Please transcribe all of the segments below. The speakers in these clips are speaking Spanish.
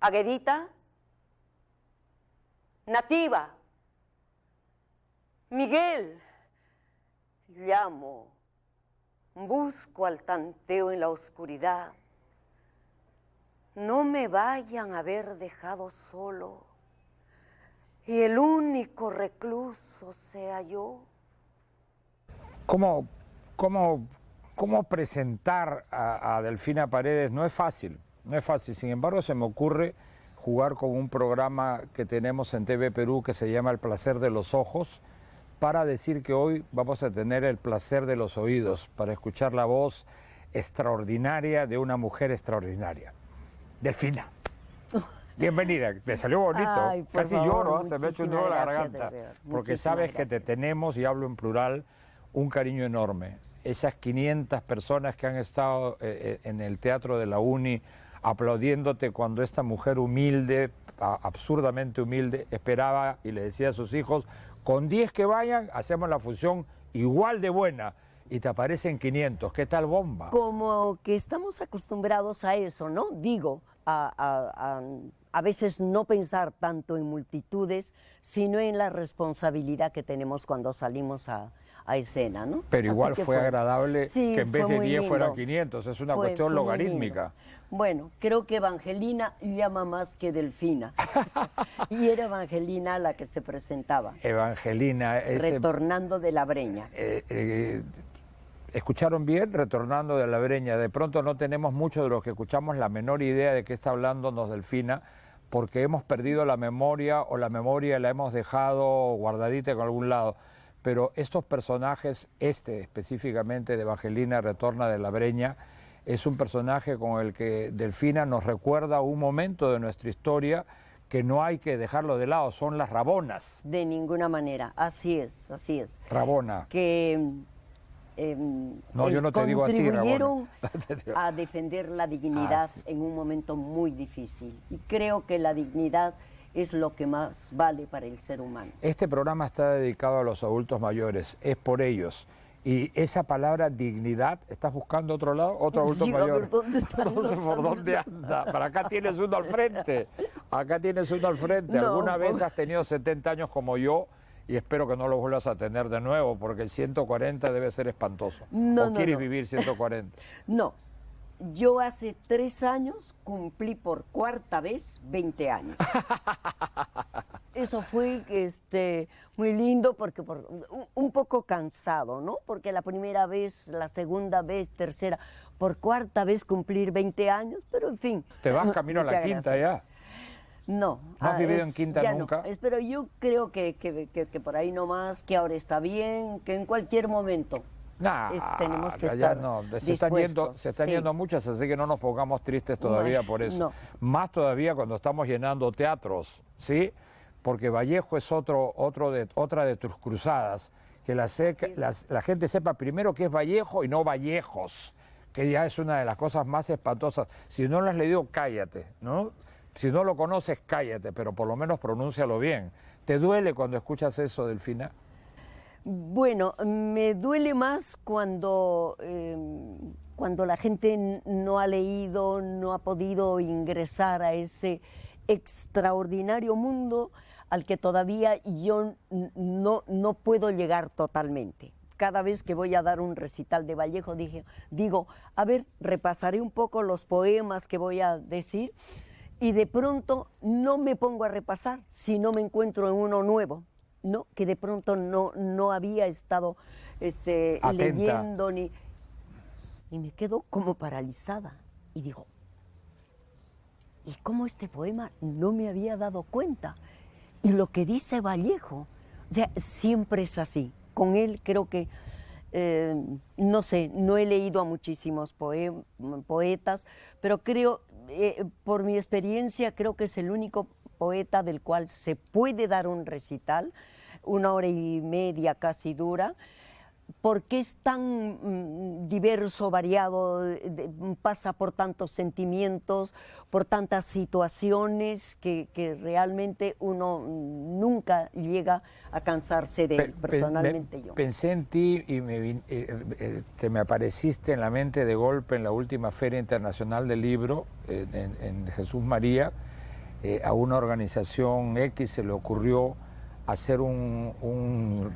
Aguedita, Nativa, Miguel, llamo, busco al tanteo en la oscuridad. No me vayan a haber dejado solo y el único recluso sea yo. ¿Cómo presentar a Delfina Paredes? No es fácil, no es fácil. Sin embargo, se me ocurre jugar con un programa que tenemos en TV Perú que se llama El Placer de los Ojos, para decir que hoy vamos a tener el placer de los oídos, para escuchar la voz extraordinaria de una mujer extraordinaria. Delfina, bienvenida, me salió bonito. Ay, casi favor, lloro, se me ha hecho un nudo en la gracias, garganta, porque muchísimas sabes que te gracias. tenemos, y hablo en plural, un cariño enorme. Esas 500 personas que han estado en el Teatro de la Uni aplaudiéndote cuando esta mujer humilde, absurdamente humilde, esperaba y le decía a sus hijos, con 10 que vayan, hacemos la función igual de buena, y te aparecen 500. ¿Qué tal bomba? Como que estamos acostumbrados a eso, ¿no? Digo, a veces no pensar tanto en multitudes, sino en la responsabilidad que tenemos cuando salimos a escena, ¿no? Pero igual Así que fue agradable, sí, que en vez fue de muy 10 fueran lindo. 500, es una Fue cuestión muy logarítmica. lindo. Bueno, creo que Evangelina llama más que Delfina. Y era Evangelina la que se presentaba, Evangelina, retornando de la Breña. ¿Escucharon bien? Retornando de la Breña. De pronto no tenemos mucho de los que escuchamos la menor idea de qué está hablándonos Delfina, porque hemos perdido la memoria, o la memoria la hemos dejado guardadita en algún lado. Pero estos personajes, específicamente de Evangelina Retorna de la Breña, es un personaje con el que Delfina nos recuerda un momento de nuestra historia que no hay que dejarlo de lado, son las Rabonas. De ninguna manera, así es, así es. Rabona. Que No, yo no te digo a ti, contribuyeron Rabona. a defender la dignidad en un momento muy difícil. Y creo que la dignidad es lo que más vale para el ser humano. Este programa está dedicado a los adultos mayores, es por ellos. Y esa palabra dignidad, ¿estás buscando otro lado? Otro adulto Sí, mayor. a ver, ¿dónde están No sé los por dónde anda. Para acá tienes uno al frente. Acá tienes uno al frente. No, ¿Alguna vez pues. has tenido 70 años como yo? Y espero que no lo vuelvas a tener de nuevo, porque el 140 debe ser espantoso. ¿O quieres vivir 140? No. Yo hace 3 años cumplí por cuarta vez 20 años. Eso fue muy lindo porque un poco cansado, ¿no? Porque la primera vez, la segunda vez, tercera, por cuarta vez cumplir 20 años, pero en fin. ¿Te vas camino a la quinta ya? No. ¿No has vivido en quinta nunca? No. Pero yo creo que por ahí nomás, que ahora está bien, que en cualquier momento. Tenemos que estar no, se están yendo muchas, así que no nos pongamos tristes todavía por eso. No. Más todavía cuando estamos llenando teatros, ¿sí? Porque Vallejo es otra de tus cruzadas, que la gente sepa primero que es Vallejo y no Vallejos, que ya es una de las cosas más espantosas. Si no lo has leído, cállate, ¿no? Si no lo conoces, cállate, pero por lo menos pronúncialo bien. ¿Te duele cuando escuchas eso, Delfina? Bueno, me duele más cuando la gente no ha leído, no ha podido ingresar a ese extraordinario mundo al que todavía yo no puedo llegar totalmente. Cada vez que voy a dar un recital de Vallejo, digo, a ver, repasaré un poco los poemas que voy a decir, y de pronto no me pongo a repasar si no me encuentro en uno nuevo. ¿No? Que de pronto no había estado leyendo y me quedo como paralizada y digo, ¿y cómo este poema no me había dado cuenta? Y lo que dice Vallejo, o sea, siempre es así. Con él creo que, no sé, no he leído a muchísimos poetas, pero creo, por mi experiencia, creo que es el único poeta del cual se puede dar un recital, 1 hora y media casi dura, porque es tan diverso, variado, pasa por tantos sentimientos, por tantas situaciones que realmente uno nunca llega a cansarse de él, personalmente yo. Pensé en ti y te me apareciste en la mente de golpe en la última Feria Internacional del Libro, en Jesús María, a una organización X se le ocurrió hacer un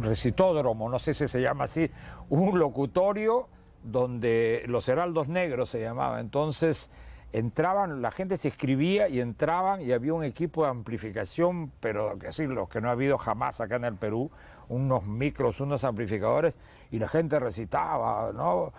recitódromo, no sé si se llama así, un locutorio donde los heraldos negros se llamaba. Entonces entraban, la gente se inscribía y entraban y había un equipo de amplificación, pero que sí, los que no ha habido jamás acá en el Perú, unos micros, unos amplificadores, y la gente recitaba, ¿no?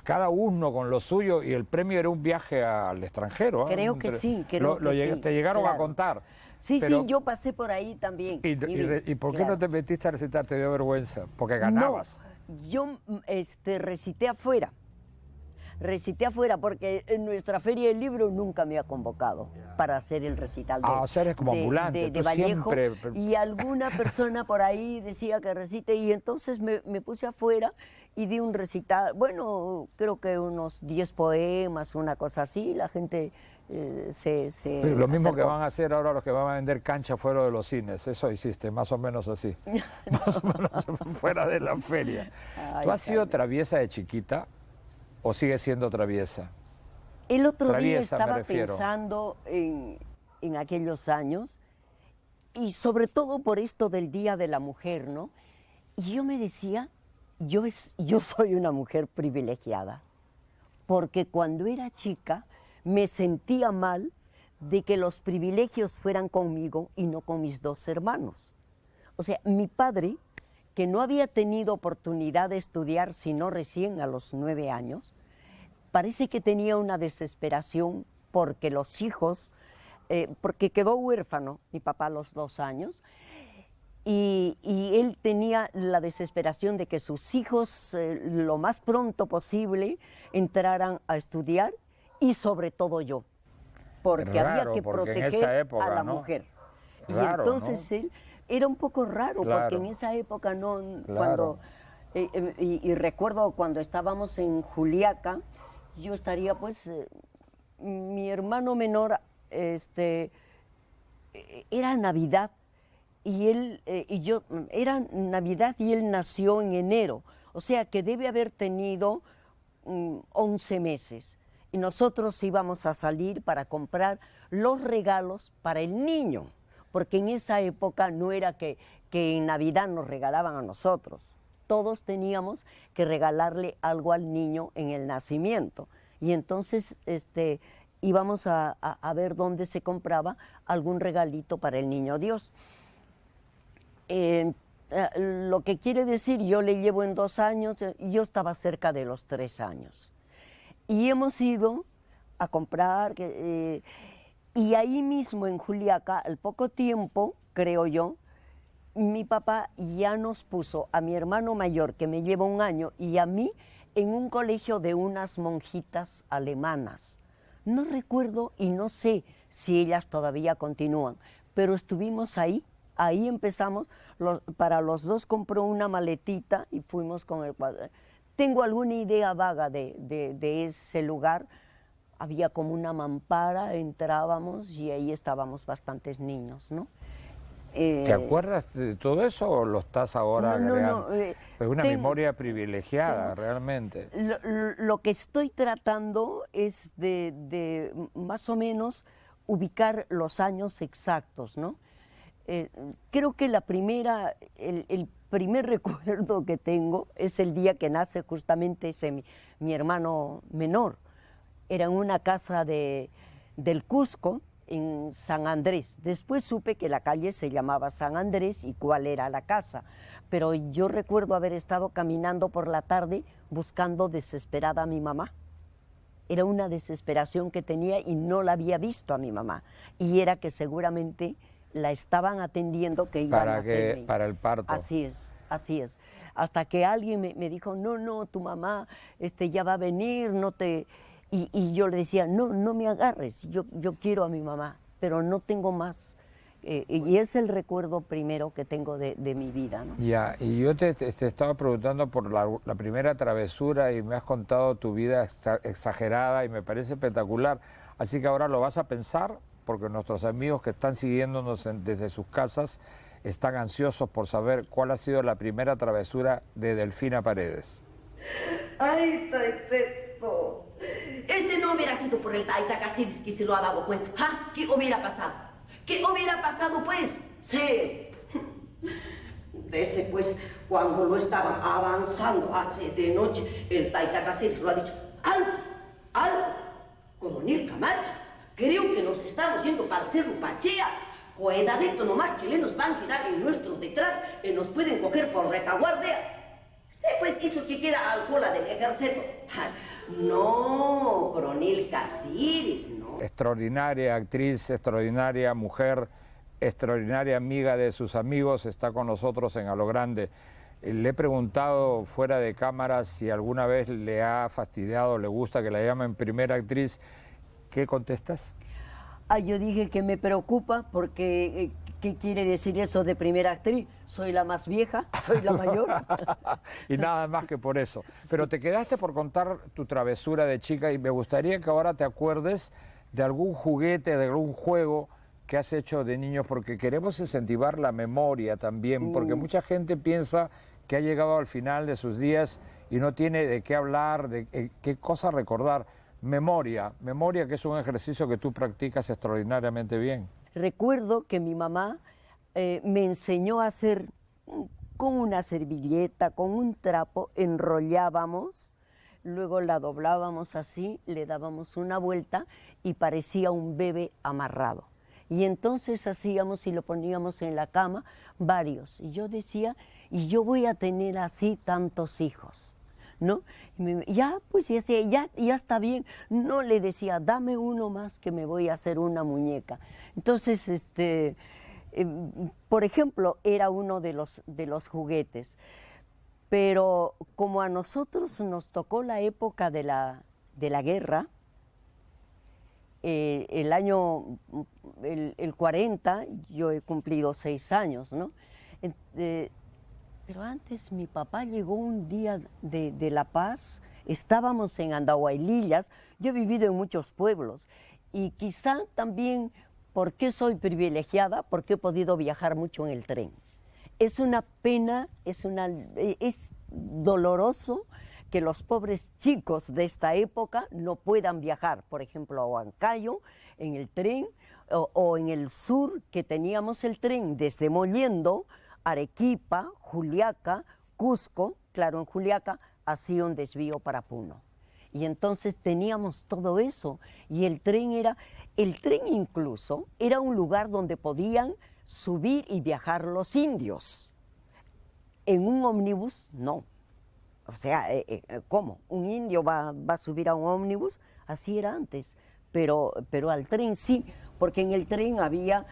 Cada uno con lo suyo, y el premio era un viaje al extranjero. Creo que sí, creo que sí. Te llegaron Claro. a contar. Sí, pero, sí, yo pasé por ahí también. ¿Y por qué claro. no te metiste a recitar? ¿Te dio vergüenza? Porque ganabas. No, yo recité afuera. Recité afuera porque en nuestra feria del libro nunca me ha convocado para hacer el recital O sea, eres como ambulante, de tú Vallejo, siempre... y alguna persona por ahí decía que recite, y entonces me puse afuera y di un recital, bueno, creo que unos 10 poemas, una cosa así, la gente se Lo mismo acercó. que van a hacer ahora los que van a vender cancha fuera de los cines, eso hiciste, más o menos así, más o menos fuera de la feria. Ay, ¿Tú has sido Carmen. traviesa de chiquita o sigues siendo traviesa? El otro día Traviesa, me estaba refiero. pensando en aquellos años, y sobre todo por esto del Día de la Mujer, ¿no? Y yo me decía, yo soy una mujer privilegiada, porque cuando era chica me sentía mal de que los privilegios fueran conmigo y no con mis dos hermanos. O sea, mi padre, que no había tenido oportunidad de estudiar sino recién a los 9 años, parece que tenía una desesperación porque los hijos, porque quedó huérfano mi papá a los 2 años, y él tenía la desesperación de que sus hijos lo más pronto posible entraran a estudiar, y sobre todo yo, porque Raro, había que porque en esa proteger época, a la ¿no? mujer. Y Raro, entonces ¿no? él era un poco raro, Claro. porque en esa época no, Claro. cuando y recuerdo cuando estábamos en Juliaca, yo estaría pues mi hermano menor, era Navidad, y él y yo, era Navidad y él nació en enero, o sea que debe haber tenido 11 meses, y nosotros íbamos a salir para comprar los regalos para el niño, porque en esa época no era que en Navidad nos regalaban a nosotros, todos teníamos que regalarle algo al niño en el nacimiento, y entonces íbamos a ver dónde se compraba algún regalito para el niño Dios. Lo que quiere decir, yo le llevo en 2 años, yo estaba cerca de los 3 años. Y hemos ido a comprar, y ahí mismo en Juliaca, al poco tiempo, creo yo, mi papá ya nos puso a mi hermano mayor, que me lleva 1 año, y a mí en un colegio de unas monjitas alemanas. No recuerdo y no sé si ellas todavía continúan, pero estuvimos ahí. Ahí empezamos, para los dos compró una maletita y fuimos con el cuadro. Tengo alguna idea vaga de ese lugar, había como una mampara, entrábamos y ahí estábamos bastantes niños, ¿no? ¿Te acuerdas de todo eso o lo estás ahora agregando? No, Es una memoria privilegiada, realmente. Lo que estoy tratando es de más o menos ubicar los años exactos, ¿no? Creo que el primer recuerdo que tengo es el día que nace justamente mi hermano menor. Era en una casa del Cusco, en San Andrés. Después supe que la calle se llamaba San Andrés y cuál era la casa. Pero yo recuerdo haber estado caminando por la tarde buscando desesperada a mi mamá. Era una desesperación que tenía y no la había visto a mi mamá. Y era que seguramente la estaban atendiendo, que iban a hacer para el parto. Así es, así es. Hasta que alguien me dijo, no, tu mamá ya va a venir, no te... Y yo le decía, no me agarres, yo quiero a mi mamá, pero no tengo más. Y es el recuerdo primero que tengo de mi vida, ¿no? Ya, y yo te estaba preguntando por la primera travesura y me has contado tu vida exagerada y me parece espectacular. Así que ahora lo vas a pensar, porque nuestros amigos que están siguiéndonos desde sus casas están ansiosos por saber cuál ha sido la primera travesura de Delfina Paredes. ¡Ay, Taiteto! Ese no hubiera sido por el Taita Cáceres que se lo ha dado cuenta. ¿Ah? ¿Qué hubiera pasado? ¿Qué hubiera pasado, pues? Sí. Dese, pues, cuando lo estaban avanzando hace de noche, el Taita Cáceres lo ha dicho. ¡Alto! ¡Alto! Coronel Camacho, creo que nos estamos yendo para el Cerro Pachea. Cuidadito, nomás chilenos van a quedar en nuestro detrás y nos pueden coger por retaguardia. Sí, pues eso que queda al cola del ejército. Ay, no, coronel Cáceres, no. Extraordinaria actriz, extraordinaria mujer, extraordinaria amiga de sus amigos, está con nosotros en A lo Grande. Le he preguntado fuera de cámara si alguna vez le ha fastidiado, le gusta que la llamen primera actriz. ¿Qué contestas? Yo dije que me preocupa porque, ¿qué quiere decir eso de primera actriz? Soy la más vieja, soy la mayor. Y nada más que por eso. Pero te quedaste por contar tu travesura de chica y me gustaría que ahora te acuerdes de algún juguete, de algún juego que has hecho de niños, porque queremos incentivar la memoria también, porque mucha gente piensa que ha llegado al final de sus días y no tiene de qué hablar, de qué cosa recordar. Memoria, que es un ejercicio que tú practicas extraordinariamente bien. Recuerdo que mi mamá me enseñó a hacer con una servilleta, con un trapo, enrollábamos, luego la doblábamos así, le dábamos una vuelta y parecía un bebé amarrado. Y entonces hacíamos y lo poníamos en la cama, varios. Y yo decía, y yo voy a tener así tantos hijos, ¿no? Ya, pues ya está bien. No, le decía, dame uno más que me voy a hacer una muñeca. Entonces, por ejemplo, era uno de los juguetes. Pero como a nosotros nos tocó la época de la guerra, el año, el 40, yo he cumplido 6 años, ¿no? Pero antes mi papá llegó un día de La Paz, estábamos en Andahuaylillas, yo he vivido en muchos pueblos y quizá también porque soy privilegiada, porque he podido viajar mucho en el tren. Es una pena, es doloroso que los pobres chicos de esta época no puedan viajar, por ejemplo, a Huancayo en el tren o en el sur que teníamos el tren desde Mollendo, Arequipa, Juliaca, Cusco, claro, en Juliaca hacía un desvío para Puno. Y entonces teníamos todo eso. Y el tren incluso era un lugar donde podían subir y viajar los indios. En un ómnibus, no. O sea, ¿cómo? ¿Un indio va a subir a un ómnibus? Así era antes. Pero al tren sí, porque en el tren había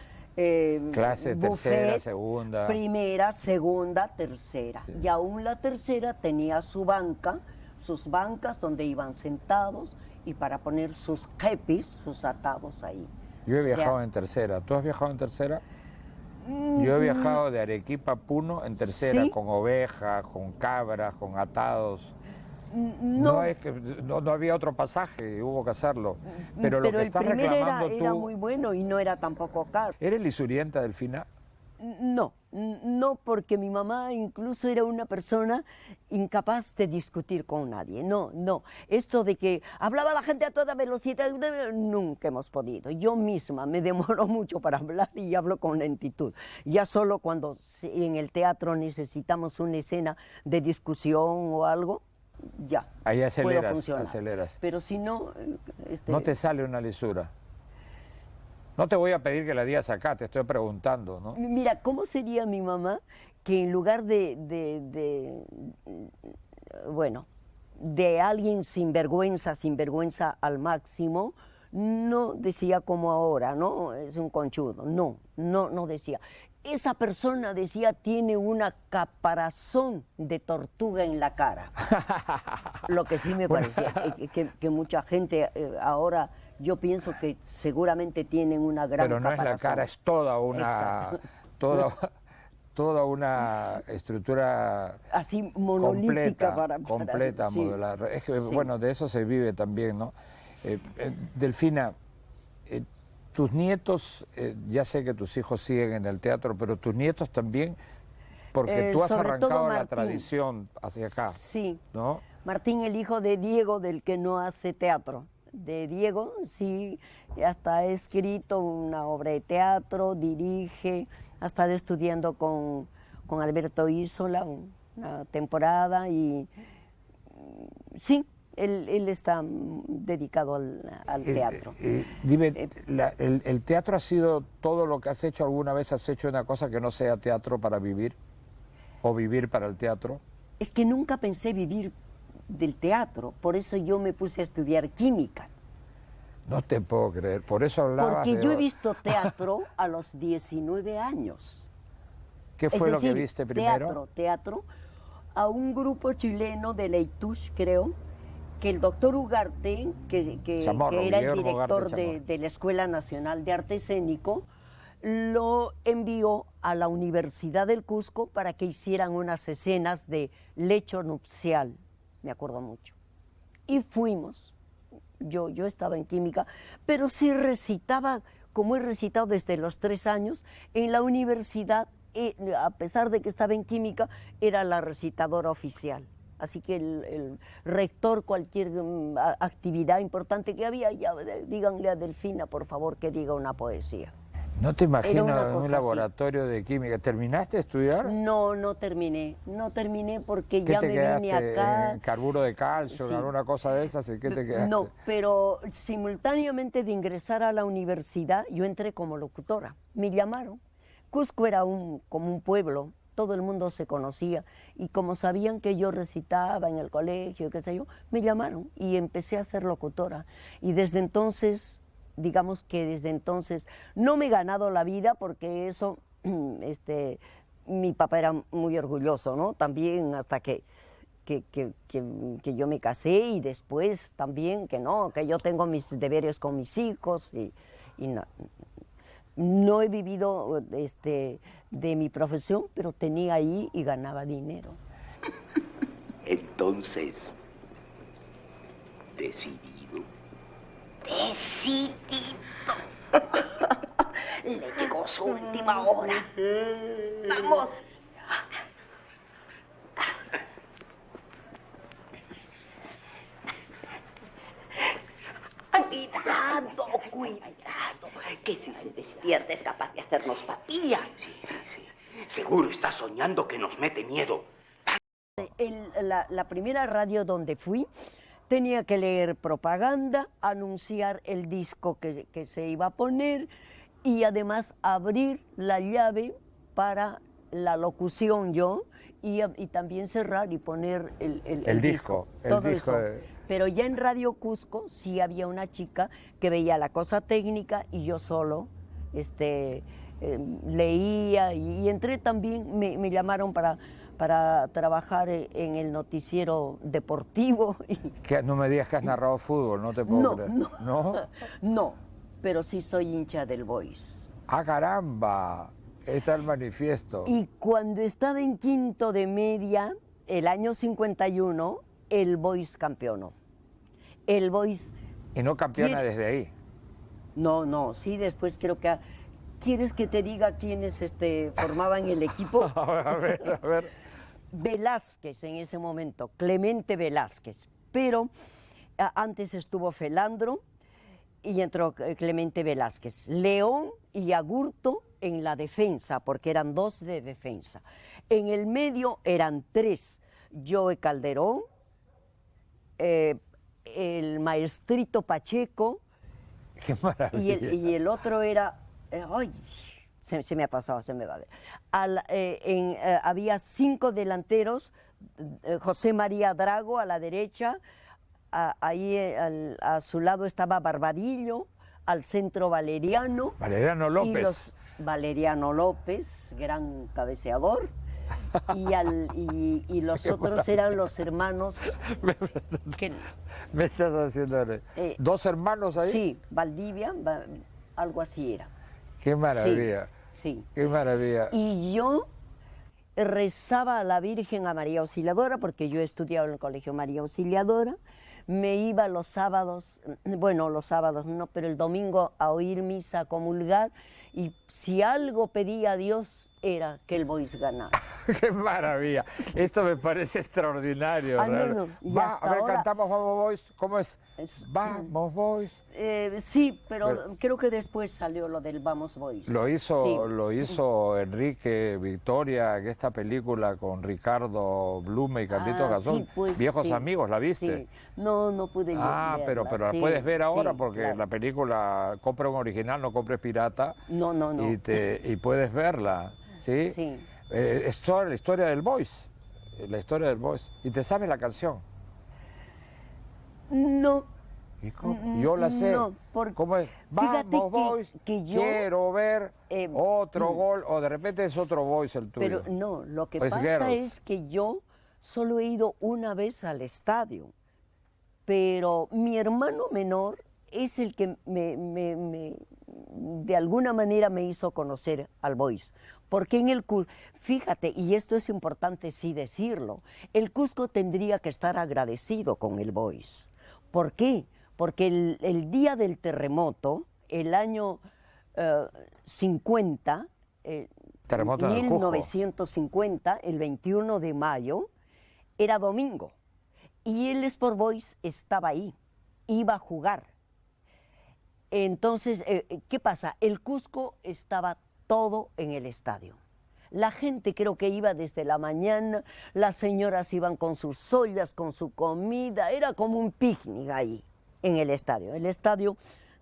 clase, buffet, tercera, segunda. Primera, segunda, tercera. Sí. Y aún la tercera tenía sus bancas donde iban sentados y para poner sus kepis, sus atados ahí. Yo he viajado en tercera. ¿Tú has viajado en tercera? Yo he viajado de Arequipa a Puno en tercera, ¿sí? Con ovejas, con cabras, con atados. No había otro pasaje, hubo que hacerlo. Pero lo que estás reclamando tú... era muy bueno y no era tampoco caro. ¿Eres lisurienta, Delfina? No, porque mi mamá incluso era una persona incapaz de discutir con nadie. No. Esto de que hablaba la gente a toda velocidad, nunca hemos podido. Yo misma me demoro mucho para hablar y hablo con lentitud. Ya solo cuando en el teatro necesitamos una escena de discusión o algo, ya. Ahí aceleras. Pero si no... No te sale una lisura. No te voy a pedir que la digas acá, te estoy preguntando, ¿no? Mira, ¿cómo sería mi mamá que en lugar de alguien sin vergüenza al máximo, no decía como ahora, ¿no? Es un conchudo. No decía. Esa persona decía tiene una caparazón de tortuga en la cara. Lo que sí me parecía que mucha gente ahora... Yo pienso que seguramente tienen una gran Pero no caparazón. Es la cara, es toda una estructura así monolítica completa, sí, modular. Es que, sí. Bueno, de eso se vive también, ¿no? Delfina, tus nietos, ya sé que tus hijos siguen en el teatro, pero tus nietos también, porque tú has arrancado la tradición hacia acá. Sí, ¿no? Martín, el hijo de Diego, del que no hace teatro. de Diego, sí, hasta ha escrito una obra de teatro, dirige, ha estado estudiando con Alberto Isola una temporada y sí, él está dedicado al teatro. Dime, ¿el teatro ha sido todo lo que has hecho? ¿Alguna vez has hecho una cosa que no sea teatro para vivir? ¿O vivir para el teatro? Es que nunca pensé vivir del teatro, por eso yo me puse a estudiar química. No te puedo creer, por eso hablabas Porque de... yo he visto teatro a los 19 años. ¿Qué fue lo que viste primero? Teatro, a un grupo chileno de Leitush, creo, que el doctor Ugarte, Chamorro, que era el Guillermo director Ugarte de la Escuela Nacional de Arte Escénico, lo envió a la Universidad del Cusco para que hicieran unas escenas de lecho nupcial, me acuerdo mucho. Y fuimos, yo estaba en química, pero sí recitaba, como he recitado desde los 3 años, en la universidad, a pesar de que estaba en química, era la recitadora oficial. Así que el rector, cualquier actividad importante que había, ya díganle a Delfina, por favor, que diga una poesía. No te imagino en un así. laboratorio de química. ¿Terminaste de estudiar? No terminé porque ¿Qué ya te me quedaste? vine acá. ¿En carburo de calcio, Sí. en alguna cosa de esas? ¿En qué te quedaste? No, pero simultáneamente de ingresar a la universidad, yo entré como locutora. Me llamaron. Cusco era como un pueblo, todo el mundo se conocía, y como sabían que yo recitaba en el colegio, qué sé yo, me llamaron y empecé a ser locutora. Y desde entonces, digamos que desde entonces, no me he ganado la vida porque eso, mi papá era muy orgulloso, ¿no? También hasta que yo me casé, y después también que no, que yo tengo mis deberes con mis hijos y no he vivido de mi profesión, pero tenía ahí y ganaba dinero. Entonces, decidido. Decidido. Le llegó su última hora. Vamos. Cuidado, que si se despierta es capaz de hacernos papilla. Sí. Seguro está soñando que nos mete miedo. La primera radio donde fui tenía que leer propaganda, anunciar el disco que se iba a poner y además abrir la llave para la locución yo y también cerrar y poner el disco. Todo eso. Pero ya en Radio Cusco sí había una chica que veía la cosa técnica y yo solo leía y entré también, me llamaron para trabajar en el noticiero deportivo. No me digas que has narrado fútbol, no te puedo creer. No, pero sí soy hincha del Boys. ¡Ah, caramba! Está el manifiesto. Y cuando estaba en quinto de media, el año 51, el Boys campeonó. El Boys... ¿Y no campeona desde ahí? No, sí, después creo que... ¿Quieres que te diga quiénes formaban el equipo? A ver. Velázquez en ese momento, Clemente Velázquez, pero antes estuvo Felandro y entró Clemente Velázquez, León y Agurto en la defensa, porque eran 2 de defensa. En el medio eran 3, Joe Calderón, el maestrito Pacheco. ¡Qué maravilla! Y el otro era... ¡ay! Se me ha pasado, se me va a ver. Había 5 delanteros, José María Drago a la derecha, ahí a su lado estaba Barbadillo, al centro Valeriano. Valeriano López. Valeriano López, gran cabeceador. Y los otros eran los hermanos... ¿Me estás haciendo...? ¿2 hermanos ahí? Sí, Valdivia, algo así era. ¡Qué maravilla! Sí. ¡Qué maravilla! Y yo rezaba a la Virgen, a María Auxiliadora, porque yo estudiaba en el colegio María Auxiliadora. Me iba los sábados no, pero el domingo a oír misa, a comulgar, y si algo pedía a Dios era que el Boys ganara. ¡Qué maravilla! Esto me parece extraordinario. Ah, no, y Va, hasta a ver, ahora- cantamos Vamos Boys. ¿Cómo es? Es- Vamos Boys. Sí, pero creo que después salió lo del Vamos Boys. Lo Sí. hizo Enrique Victoria en esta película con Ricardo Blume y Carlitos Gazón. Sí, pues, Viejos sí, amigos, ¿la viste? sí. No pude Ah, pero verla, la sí, puedes ver ahora sí, porque claro. la película, compra un original, no compres pirata. No. Y puedes verla, ¿sí? Sí. Es toda la historia del Boys, la historia del Boys. ¿Y te sabes la canción? No. ¿Y cómo? Yo la sé. No, porque ¿Cómo es? fíjate Vamos, Boys, que yo, quiero ver otro gol, o de repente es otro Boys el tuyo. pero no, lo que O es pasa Girls. es que yo solo he ido una vez al estadio, pero mi hermano menor es el que de alguna manera me hizo conocer al Boys. Porque en el Cusco, fíjate, y esto es importante sí decirlo, el Cusco tendría que estar agradecido con el Boys. ¿Por qué? Porque el día del terremoto, el año 50, Terremoto en el Cusco. 1950, el 21 de mayo, era domingo. Y el Sport Boys estaba ahí, iba a jugar. Entonces, ¿qué pasa? El Cusco estaba todo en el estadio. La gente creo que iba desde la mañana, las señoras iban con sus ollas, con su comida, era como un picnic ahí, en el estadio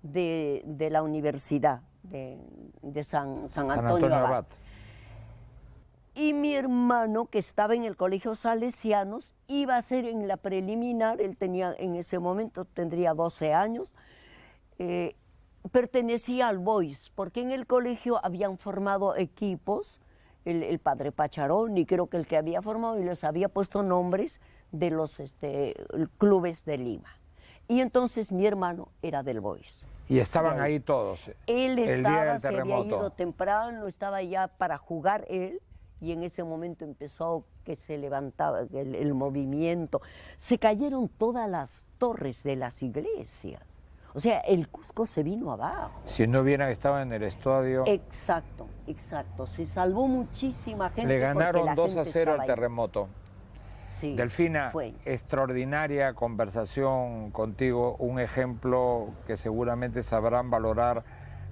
de la Universidad de San Antonio Abad. Y mi hermano, que estaba en el Colegio Salesianos, iba a ser en la preliminar, él tenía en ese momento, tendría 12 años, pertenecía al Boys, porque en el colegio habían formado equipos, el padre Pacharón, y creo que el que había formado y les había puesto nombres de los clubes de Lima. Y entonces mi hermano era del Boys. Y estaban ahí todos. Él el día estaba, del se había terremoto. ido temprano, estaba ya para jugar él, y en ese momento empezó que se levantaba el movimiento. Se cayeron todas las torres de las iglesias. O sea, el Cusco se vino abajo. Si no hubieran estado en el estadio, Exacto. Se salvó muchísima gente. le ganaron porque la 2-0 gente estaba al ahí. terremoto. Sí, Delfina, fue. extraordinaria conversación contigo, un ejemplo que seguramente sabrán valorar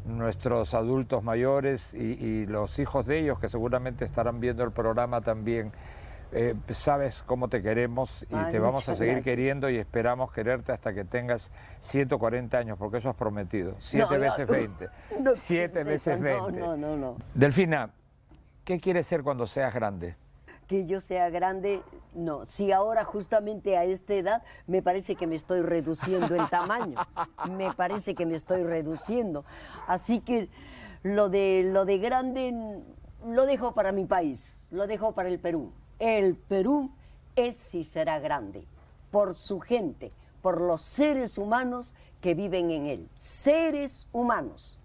nuestros adultos mayores y los hijos de ellos que seguramente estarán viendo el programa también. Sabes cómo te queremos y Ay, te vamos a muchas seguir gracias. queriendo y esperamos quererte hasta que tengas 140 años, porque eso has prometido. 7 veces 20. No, 7 veces 20. No. Delfina, ¿qué quieres ser cuando seas grande? Que yo sea grande, no. Si ahora justamente a esta edad me parece que me estoy reduciendo en tamaño. Me parece que me estoy reduciendo. Así que lo de grande lo dejo para mi país, lo dejo para el Perú. El Perú es y será grande por su gente, por los seres humanos que viven en él. Seres humanos.